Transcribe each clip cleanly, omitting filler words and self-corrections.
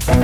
What's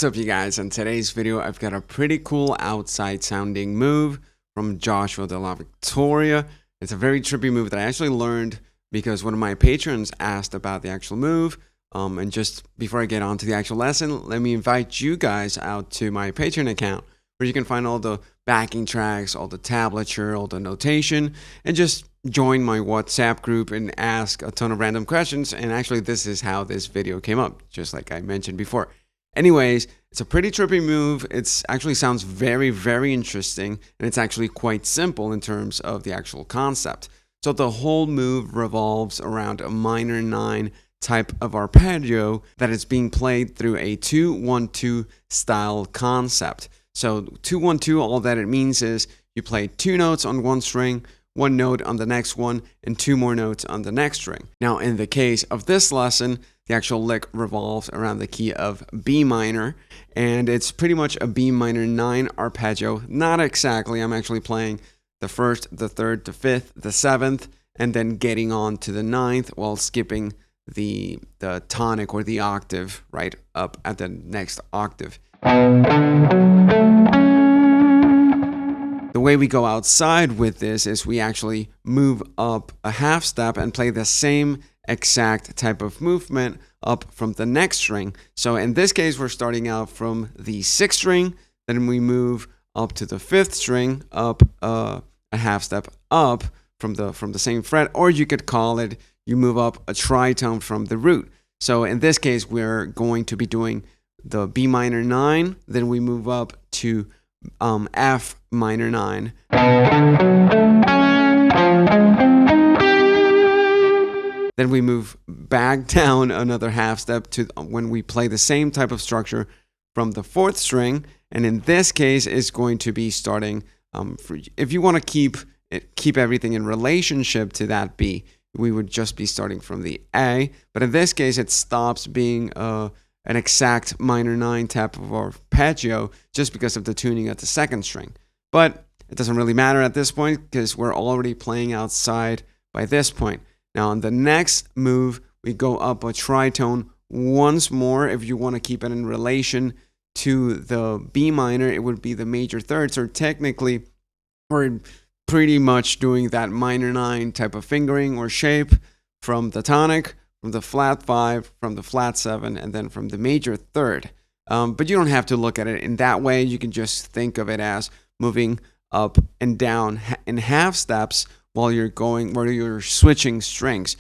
up, you guys? In today's video, I've got a pretty cool outside sounding move from Joshua de la Victoria. It's a very trippy move that I actually learned because one of my patrons asked about the actual move. And just before I get on to the actual lesson, let me invite you guys out to my Patreon account where you can find all the backing tracks, all the tablature, all the notation, and just join my WhatsApp group and ask a ton of random questions. And actually, this is how this video came up, just like I mentioned before. Anyways, it's a pretty trippy move. It actually sounds very, very interesting, and it's actually quite simple in terms of the actual concept. So the whole move revolves around a minor 9 type of arpeggio that is being played through a 2-1-2 style concept. So 2-1-2, all that it means is you play 2 notes on one string, 1 note on the next one, and 2 more notes on the next string. Now, in the case of this lesson, the actual lick revolves around the key of B minor, and it's pretty much a B minor 9 arpeggio. Not exactly, I'm actually playing the 1st, the 3rd, the 5th, the 7th, and then getting on to the 9th while skipping the tonic or the octave right up at the next octave. The way we go outside with this is we actually move up a half step and play the same exact type of movement up from the next string. So in this case, we're starting out from the 6th string, then we move up to the 5th string, up a half step up from the same fret, or you could call it you move up a tritone from the root. So in this case, we're going to be doing the B minor 9, then we move up to F minor 9. Then we move back down another half step to when we play the same type of structure from the 4th string. And in this case, it's going to be starting, if you want to keep everything in relationship to that B, we would just be starting from the A. But in this case, it stops being an exact minor 9 type of arpeggio just because of the tuning at the 2nd string. But it doesn't really matter at this point because we're already playing outside by this point. Now on the next move, we go up a tritone once more. If you want to keep it in relation to the B minor, it would be the major 3rd. So technically, we're pretty much doing that minor 9 type of fingering or shape from the tonic, from the flat 5, from the flat 7, and then from the major 3rd. But you don't have to look at it in that way. You can just think of it as moving up and down in half steps while you're switching strings.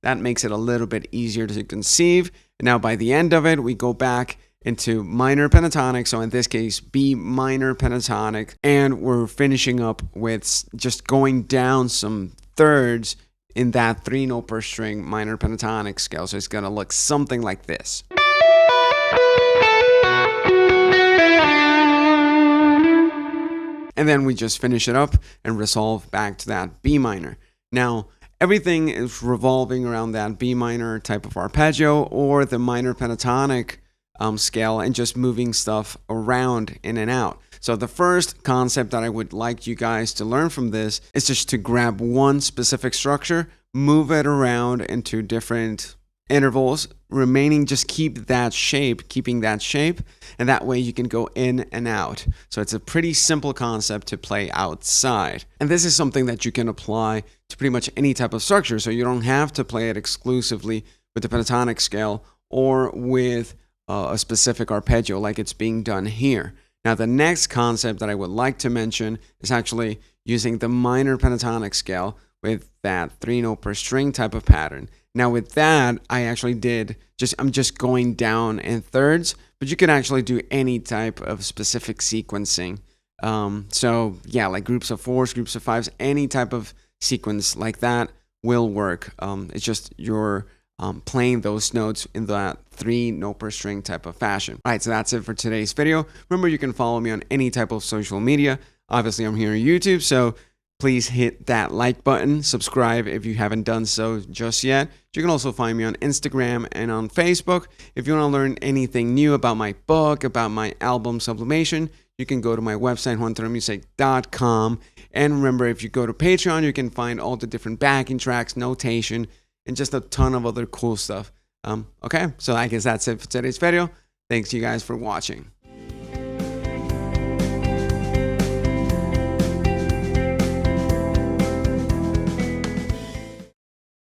That makes it a little bit easier to conceive. And now by the end of it, we go back into minor pentatonic. So in this case, B minor pentatonic. And we're finishing up with just going down some thirds in that 3 note per string minor pentatonic scale. So it's going to look something like this. And then we just finish it up and resolve back to that B minor. Now, everything is revolving around that B minor type of arpeggio or the minor pentatonic scale and just moving stuff around in and out. So the first concept that I would like you guys to learn from this is just to grab one specific structure, move it around into different intervals, just keeping that shape, and that way you can go in and out. So it's a pretty simple concept to play outside. And this is something that you can apply to pretty much any type of structure, so you don't have to play it exclusively with the pentatonic scale or with a specific arpeggio like it's being done here. Now the next concept that I would like to mention is actually using the minor pentatonic scale with that 3 note per string type of pattern. Now with that, I'm just going down in thirds, but you could actually do any type of specific sequencing. So yeah, like groups of 4s, groups of 5s, any type of sequence like that will work. It's just you're playing those notes in that 3 note per string type of fashion. All right, so that's it for today's video. Remember, you can follow me on any type of social media. Obviously, I'm here on YouTube, so please hit that like button, subscribe if you haven't done so just yet. You can also find me on Instagram and on Facebook. If you want to learn anything new about my book, about my album Sublimation, you can go to my website, juantorremusic.com. And remember, if you go to Patreon, you can find all the different backing tracks, notation, and just a ton of other cool stuff. Okay, so I guess that's it for today's video. Thanks you guys for watching.